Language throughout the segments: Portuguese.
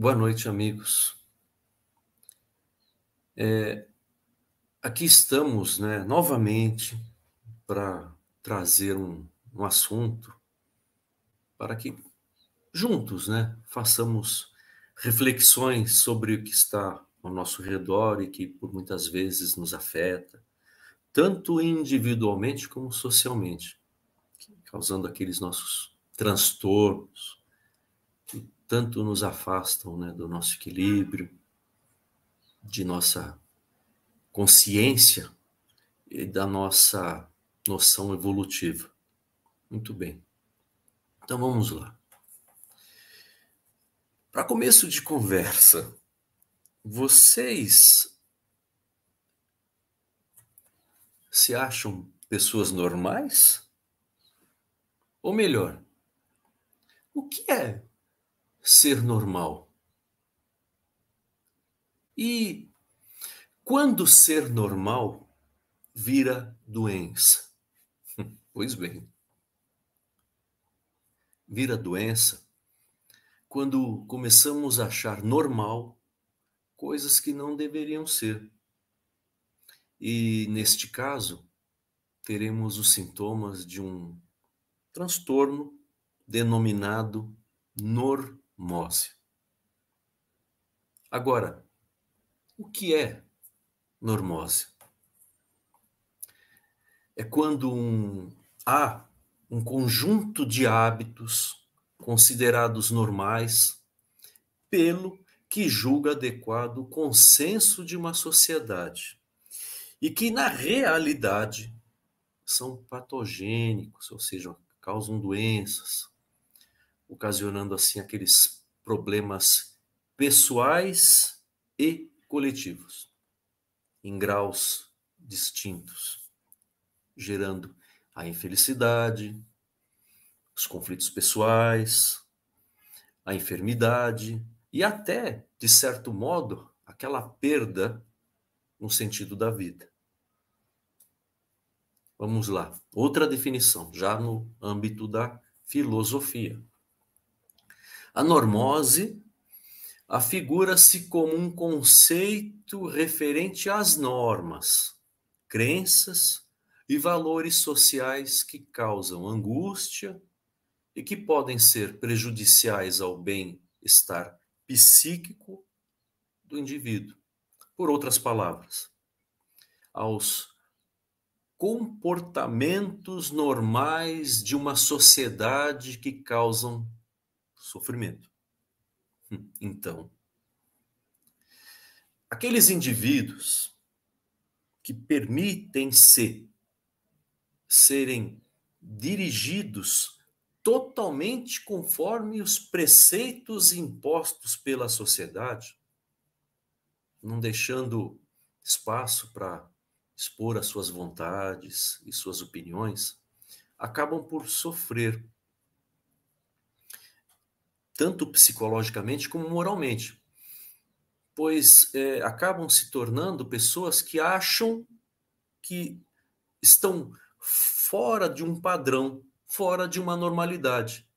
Boa noite, amigos. Aqui estamos, né, novamente para trazer um assunto para que juntos, né, façamos reflexões sobre o que está ao nosso redor e que por muitas vezes nos afeta, tanto individualmente como socialmente, causando aqueles nossos transtornos que tanto nos afastam, né, do nosso equilíbrio, de nossa consciência e da nossa noção evolutiva. Muito bem. Então vamos lá. Para começo de conversa, vocês se acham pessoas normais? Ou melhor, o que é ser normal? E quando ser normal vira doença? Pois bem, vira doença quando começamos a achar normal coisas que não deveriam ser. E neste caso, teremos os sintomas de um transtorno denominado normose. Agora, o que é normose? É quando há um conjunto de hábitos considerados normais pelo que julga adequado o consenso de uma sociedade e que, na realidade, são patogênicos, ou seja, causam doenças, ocasionando assim aqueles problemas pessoais e coletivos, em graus distintos, gerando a infelicidade, os conflitos pessoais, a enfermidade e até, de certo modo, aquela perda no sentido da vida. Vamos lá, outra definição, já no âmbito da filosofia. A normose afigura-se como um conceito referente às normas, crenças e valores sociais que causam angústia e que podem ser prejudiciais ao bem-estar psíquico do indivíduo. Por outras palavras, aos comportamentos normais de uma sociedade que causam sofrimento. Então, aqueles indivíduos que permitem-se serem dirigidos totalmente conforme os preceitos impostos pela sociedade, não deixando espaço para expor as suas vontades e suas opiniões, acabam por sofrer, tanto psicologicamente como moralmente, pois acabam se tornando pessoas que acham que estão fora de um padrão, fora de uma normalidade.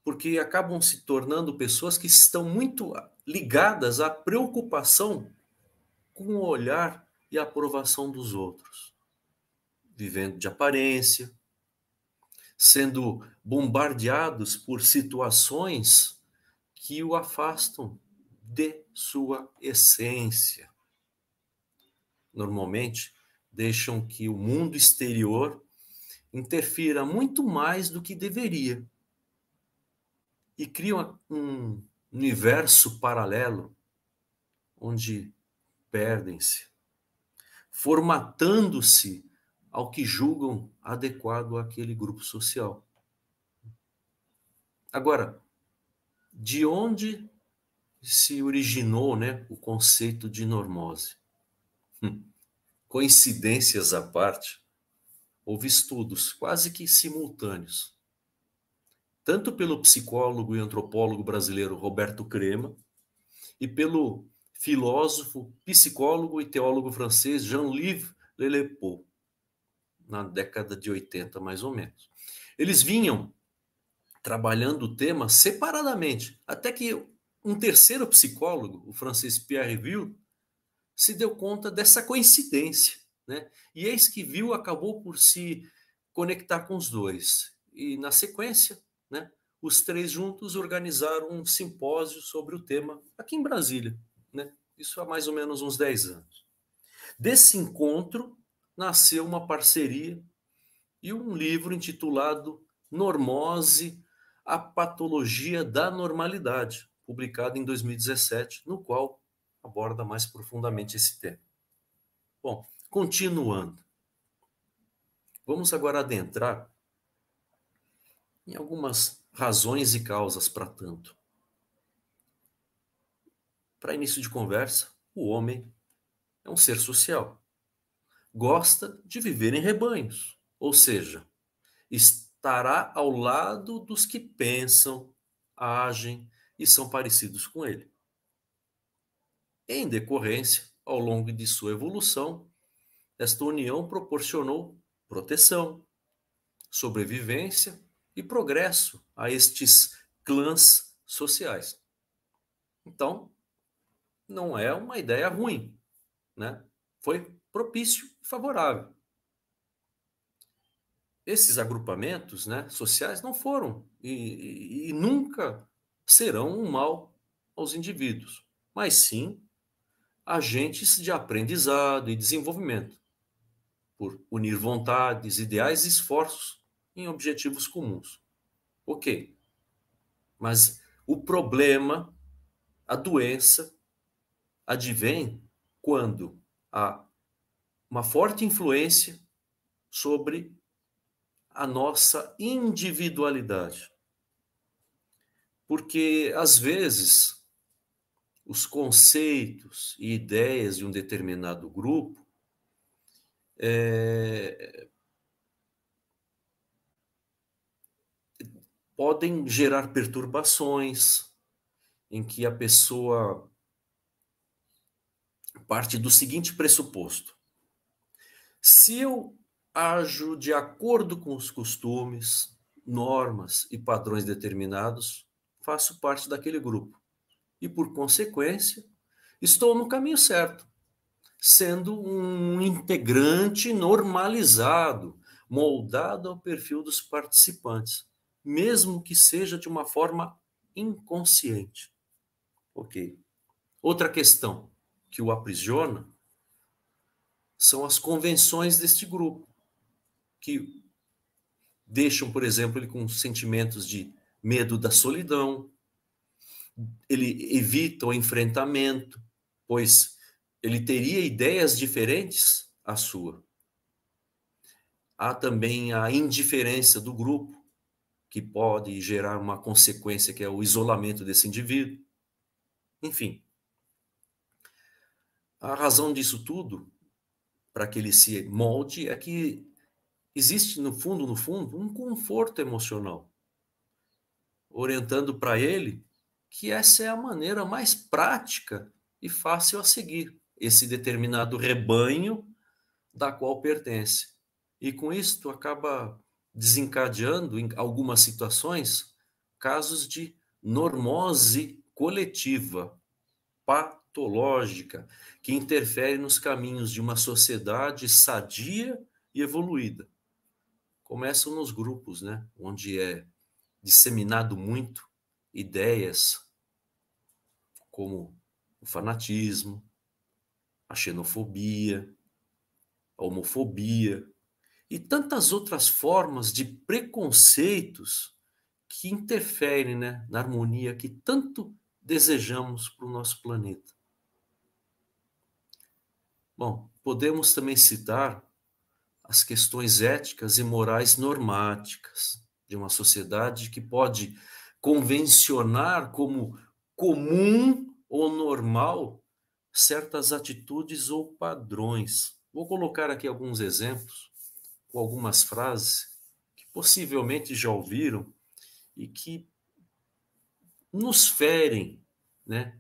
Porque acabam se tornando pessoas que estão muito ligadas à preocupação com o olhar e a aprovação dos outros, vivendo de aparência, sendo bombardeados por situações que o afastam de sua essência. Normalmente, deixam que o mundo exterior interfira muito mais do que deveria e criam um universo paralelo onde perdem-se, formatando-se ao que julgam adequado àquele grupo social. Agora, de onde se originou, né, o conceito de normose? Coincidências à parte, houve estudos quase que simultâneos, tanto pelo psicólogo e antropólogo brasileiro Roberto Crema e pelo filósofo, psicólogo e teólogo francês Jean-Yves Lelepo, na década de 80, mais ou menos. Eles vinham trabalhando o tema separadamente, até que Um terceiro psicólogo, o Francis Pierreville, se deu conta dessa coincidência, né? E eis que viu acabou por se conectar com os dois. E na sequência, né, os três juntos organizaram um simpósio sobre o tema aqui em Brasília, né? Isso há mais ou menos uns 10 anos. Desse encontro nasceu uma parceria e um livro intitulado Normose, a Patologia da Normalidade, publicado em 2017, no qual aborda mais profundamente esse tema. Bom, continuando. Vamos agora adentrar em algumas razões e causas para tanto. Para início de conversa, o homem é um ser social. Gosta de viver em rebanhos, ou seja, estará ao lado dos que pensam, agem e são parecidos com ele. Em decorrência, ao longo de sua evolução, esta união proporcionou proteção, sobrevivência e progresso a estes clãs sociais. Então, não é uma ideia ruim, né? Foi propício e favorável. Esses agrupamentos, né, sociais não foram e nunca serão um mal aos indivíduos, mas sim agentes de aprendizado e desenvolvimento, por unir vontades, ideais e esforços em objetivos comuns. Ok, mas o problema, a doença, advém quando há uma forte influência sobre a nossa individualidade. Porque, às vezes, os conceitos e ideias de um determinado grupo podem gerar perturbações em que a pessoa parte do seguinte pressuposto: se eu ajo de acordo com os costumes, normas e padrões determinados, faço parte daquele grupo. E, por consequência, estou no caminho certo, sendo um integrante normalizado, moldado ao perfil dos participantes, mesmo que seja de uma forma inconsciente. Ok. Outra questão que o aprisiona são as convenções deste grupo, que deixam, por exemplo, ele com sentimentos de medo da solidão, ele evita o enfrentamento, pois ele teria ideias diferentes à sua. Há também a indiferença do grupo, que pode gerar uma consequência que é o isolamento desse indivíduo. Enfim, a razão disso tudo, para que ele se molde, é que existe no fundo, um conforto emocional, orientando para ele que essa é a maneira mais prática e fácil a seguir, esse determinado rebanho da qual pertence. E com isso acaba desencadeando, em algumas situações, casos de normose coletiva, patológica, que interfere nos caminhos de uma sociedade sadia e evoluída. Começam nos grupos, né, onde é disseminado muito ideias como o fanatismo, a xenofobia, a homofobia e tantas outras formas de preconceitos que interferem, né, na harmonia que tanto desejamos para o nosso planeta. Bom, podemos também citar as questões éticas e morais normáticas de uma sociedade que pode convencionar como comum ou normal certas atitudes ou padrões. Vou colocar aqui alguns exemplos, com algumas frases que possivelmente já ouviram e que nos ferem, né?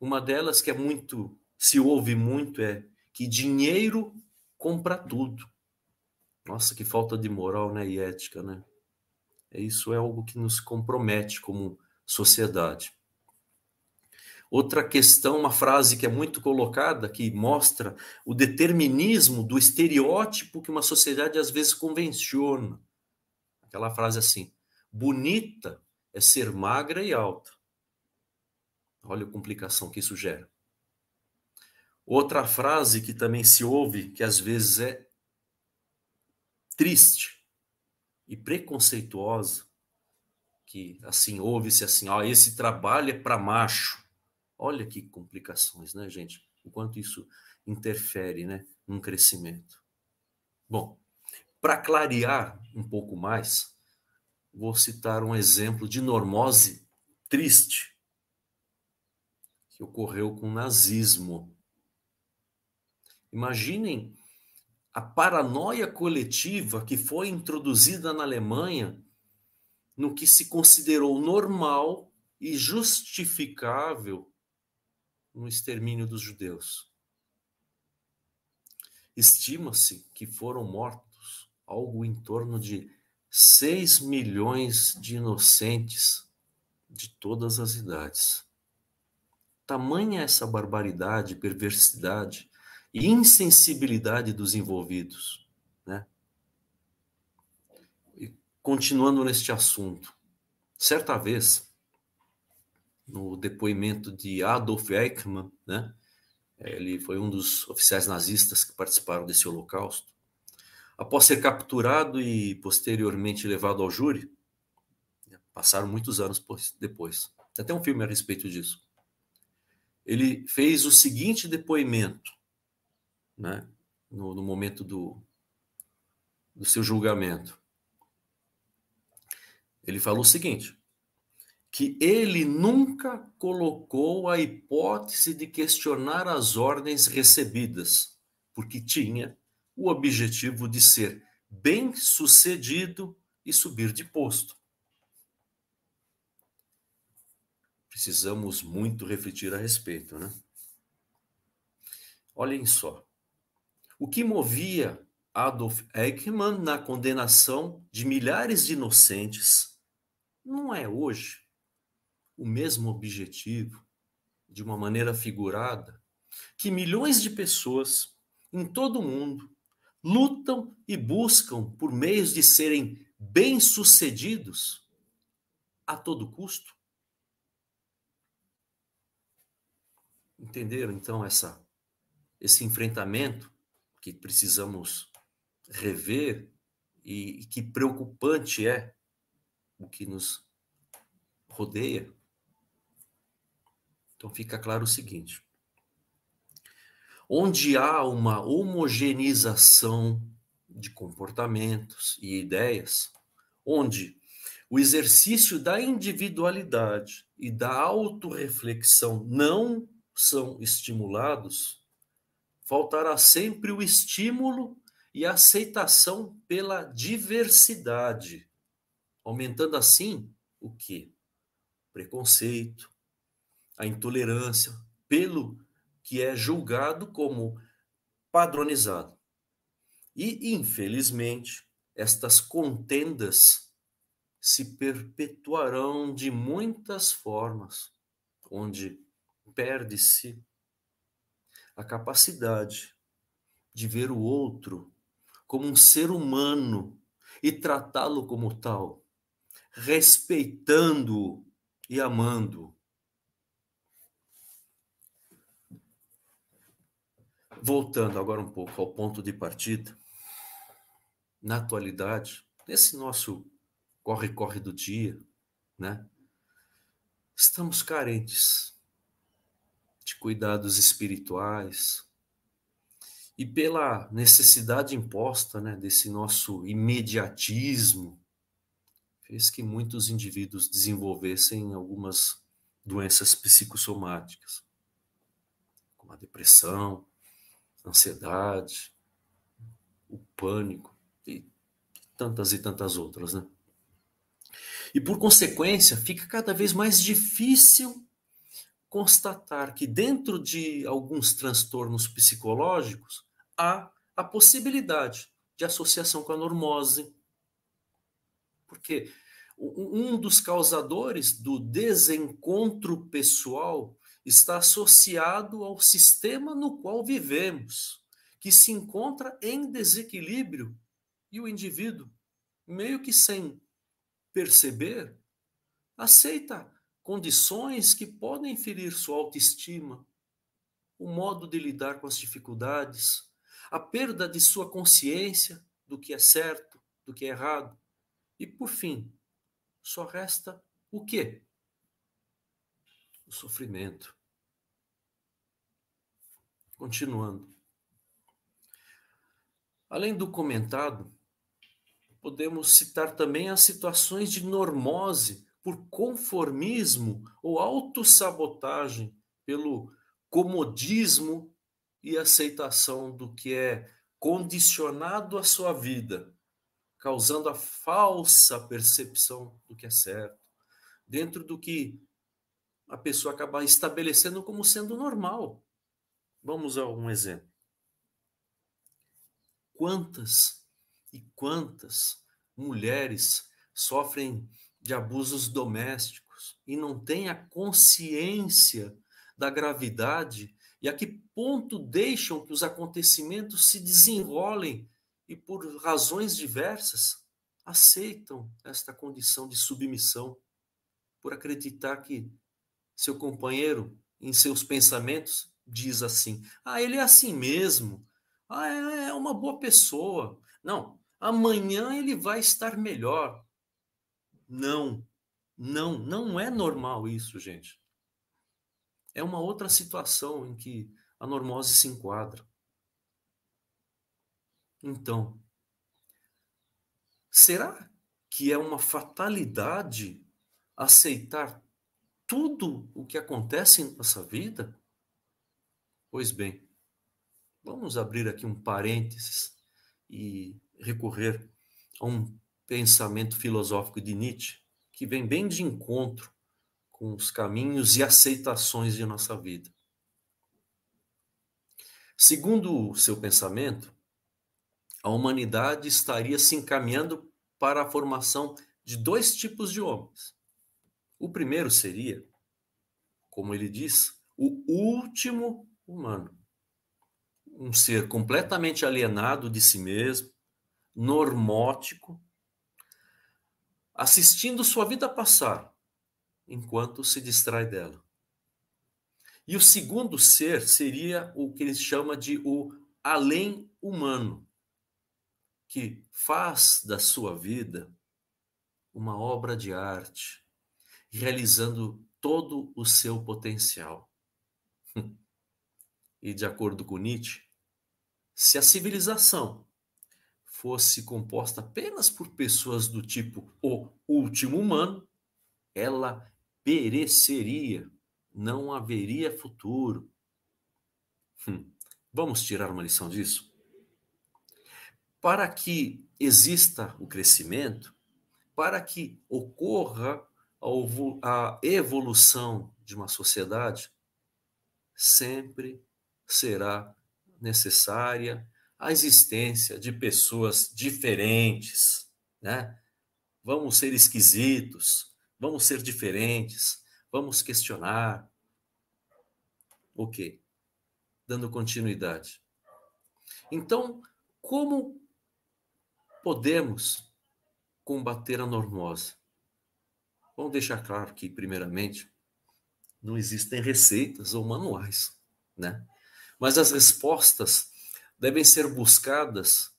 Uma delas que é muito, se ouve muito, é que dinheiro compra tudo. Nossa, que falta de moral, né, e ética, né? Isso é algo que nos compromete como sociedade. Outra questão, uma frase que é muito colocada, que mostra o determinismo do estereótipo que uma sociedade às vezes convenciona. Aquela frase assim: bonita é ser magra e alta. Olha a complicação que isso gera. Outra frase que também se ouve, que às vezes é triste e preconceituosa, que assim ouve-se assim: ó, esse trabalho é para macho. Olha que complicações, né, gente? O quanto isso interfere, né, num crescimento. Bom, para clarear um pouco mais, vou citar um exemplo de normose triste que ocorreu com o nazismo. Imaginem a paranoia coletiva que foi introduzida na Alemanha no que se considerou normal e justificável no extermínio dos judeus. Estima-se que foram mortos algo em torno de 6 milhões de inocentes de todas as idades. Tamanha essa barbaridade, perversidade e insensibilidade dos envolvidos, né? E continuando neste assunto, certa vez, no depoimento de Adolf Eichmann, né? Ele foi um dos oficiais nazistas que participaram desse holocausto. Após ser capturado e posteriormente levado ao júri, passaram muitos anos depois. Tem até um filme a respeito disso. Ele fez o seguinte depoimento, né, no momento do seu julgamento. Ele falou o seguinte, que ele nunca colocou a hipótese de questionar as ordens recebidas, porque tinha o objetivo de ser bem-sucedido e subir de posto. Precisamos muito refletir a respeito, né? Olhem só. O que movia Adolf Eichmann na condenação de milhares de inocentes não é hoje o mesmo objetivo, de uma maneira figurada, que milhões de pessoas em todo o mundo lutam e buscam por meios de serem bem-sucedidos a todo custo? Entenderam, então, esse enfrentamento que precisamos rever e que preocupante é o que nos rodeia? Então fica claro o seguinte: onde há uma homogeneização de comportamentos e ideias, onde o exercício da individualidade e da autorreflexão não são estimulados, faltará sempre o estímulo e a aceitação pela diversidade, aumentando assim o quê? Preconceito, a intolerância pelo que é julgado como padronizado. E, infelizmente, estas contendas se perpetuarão de muitas formas, onde perde-se a capacidade de ver o outro como um ser humano e tratá-lo como tal, respeitando-o e amando-o. Voltando agora um pouco ao ponto de partida, na atualidade, nesse nosso corre-corre do dia, né? Estamos carentes de cuidados espirituais e pela necessidade imposta, né, desse nosso imediatismo, fez que muitos indivíduos desenvolvessem algumas doenças psicossomáticas, como a depressão, a ansiedade, o pânico e tantas outras, né? E por consequência, fica cada vez mais difícil constatar que dentro de alguns transtornos psicológicos há a possibilidade de associação com a normose. Porque um dos causadores do desencontro pessoal está associado ao sistema no qual vivemos, que se encontra em desequilíbrio, e o indivíduo, meio que sem perceber, aceita condições que podem ferir sua autoestima, o modo de lidar com as dificuldades, a perda de sua consciência do que é certo, do que é errado. E, por fim, só resta o quê? O sofrimento. Continuando. Além do comentado, podemos citar também as situações de normose por conformismo ou autossabotagem, pelo comodismo e aceitação do que é condicionado à sua vida, causando a falsa percepção do que é certo, dentro do que a pessoa acaba estabelecendo como sendo normal. Vamos a um exemplo. Quantas e quantas mulheres sofrem de abusos domésticos e não têm a consciência da gravidade e a que ponto deixam que os acontecimentos se desenrolem e, por razões diversas, aceitam esta condição de submissão, por acreditar que seu companheiro, em seus pensamentos, diz assim: ah, ele é assim mesmo, ah, é uma boa pessoa. Não, amanhã ele vai estar melhor. Não, não é normal isso, gente. É uma outra situação em que a normose se enquadra. Então, será que é uma fatalidade aceitar tudo o que acontece em nossa vida? Pois bem, vamos abrir aqui um parênteses e recorrer a um pensamento filosófico de Nietzsche, que vem bem de encontro com os caminhos e aceitações de nossa vida. Segundo o seu pensamento, a humanidade estaria se encaminhando para a formação de dois tipos de homens. O primeiro seria, como ele diz, o último humano. Um ser completamente alienado de si mesmo, normótico, assistindo sua vida passar, enquanto se distrai dela. E o segundo ser seria o que ele chama de o além humano, que faz da sua vida uma obra de arte, realizando todo o seu potencial. E de acordo com Nietzsche, se a civilização fosse composta apenas por pessoas do tipo o último humano, ela pereceria, não haveria futuro. Vamos tirar uma lição disso? Para que exista o crescimento, para que ocorra a evolução de uma sociedade, sempre será necessária a existência de pessoas diferentes, né? Vamos ser esquisitos, vamos ser diferentes, vamos questionar. Ok, dando continuidade. Então, como podemos combater a normose? Vamos deixar claro que, primeiramente, não existem receitas ou manuais, né? Mas as respostas devem ser buscadas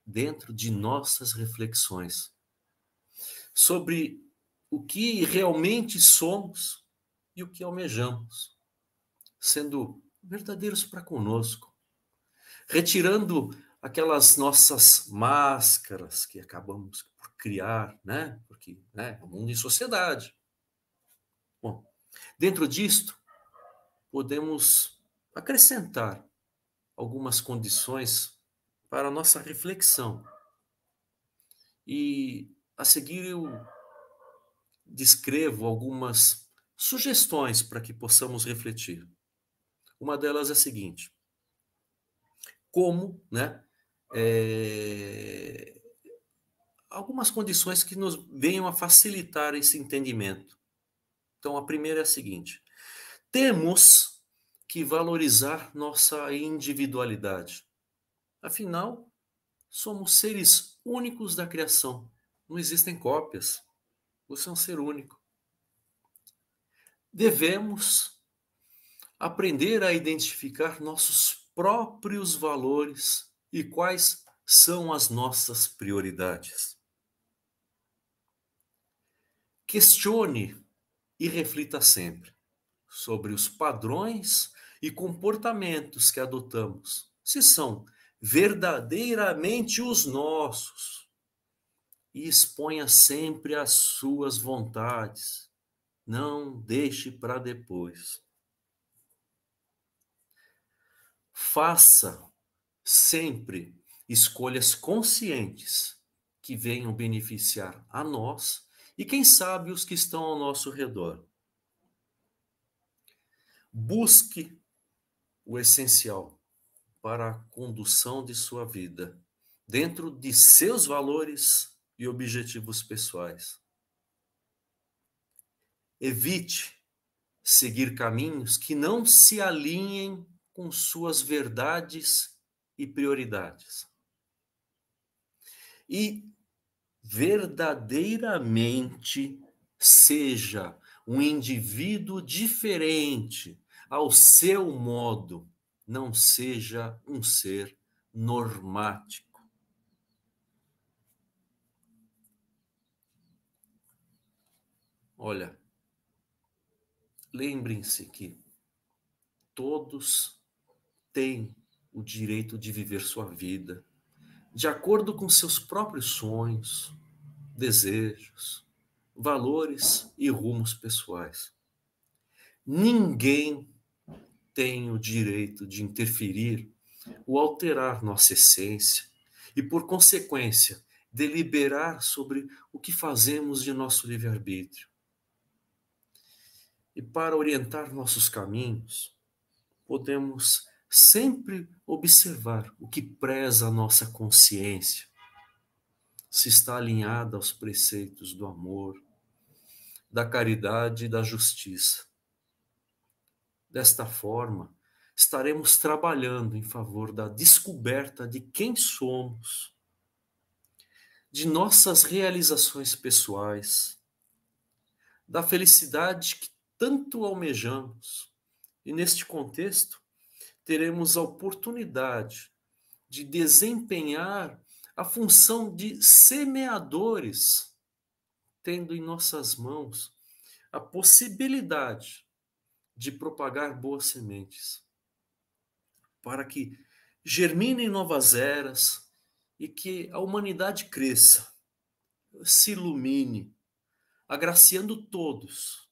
dentro de nossas reflexões sobre o que realmente somos e o que almejamos, sendo verdadeiros para conosco, retirando aquelas nossas máscaras que acabamos por criar, né? Porque, né, é um mundo em sociedade. Bom, dentro disto, podemos acrescentar algumas condições para a nossa reflexão. E a seguir eu descrevo algumas sugestões para que possamos refletir. Uma delas é a seguinte: como, né, algumas condições que nos venham a facilitar esse entendimento. Então, a primeira é a seguinte: Temos que valorizar nossa individualidade. Afinal, somos seres únicos da criação. Não existem cópias. Você é um ser único. Devemos aprender a identificar nossos próprios valores e quais são as nossas prioridades. Questione e reflita sempre sobre os padrões e comportamentos que adotamos, se são verdadeiramente os nossos, e exponha sempre as suas vontades. Não deixe para depois. Faça sempre escolhas conscientes que venham beneficiar a nós e, quem sabe, os que estão ao nosso redor. Busque o essencial para a condução de sua vida, dentro de seus valores e objetivos pessoais. Evite seguir caminhos que não se alinhem com suas verdades e prioridades. E verdadeiramente seja um indivíduo diferente ao seu modo, não seja um ser normático. Olha, lembrem-se que todos têm o direito de viver sua vida de acordo com seus próprios sonhos, desejos, valores e rumos pessoais. Ninguém tem o direito de interferir ou alterar nossa essência e, por consequência, deliberar sobre o que fazemos de nosso livre-arbítrio. E para orientar nossos caminhos, podemos sempre observar o que preza a nossa consciência, se está alinhada aos preceitos do amor, da caridade e da justiça. Desta forma, estaremos trabalhando em favor da descoberta de quem somos, de nossas realizações pessoais, da felicidade que tanto almejamos. E neste contexto, teremos a oportunidade de desempenhar a função de semeadores, tendo em nossas mãos a possibilidade de propagar boas sementes, para que germinem novas eras e que a humanidade cresça, se ilumine, agraciando todos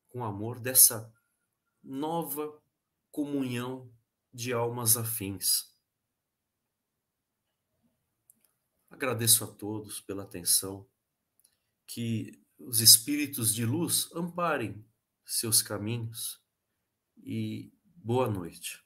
com o amor dessa nova comunhão de almas afins. Agradeço a todos pela atenção, que os espíritos de luz amparem seus caminhos e boa noite.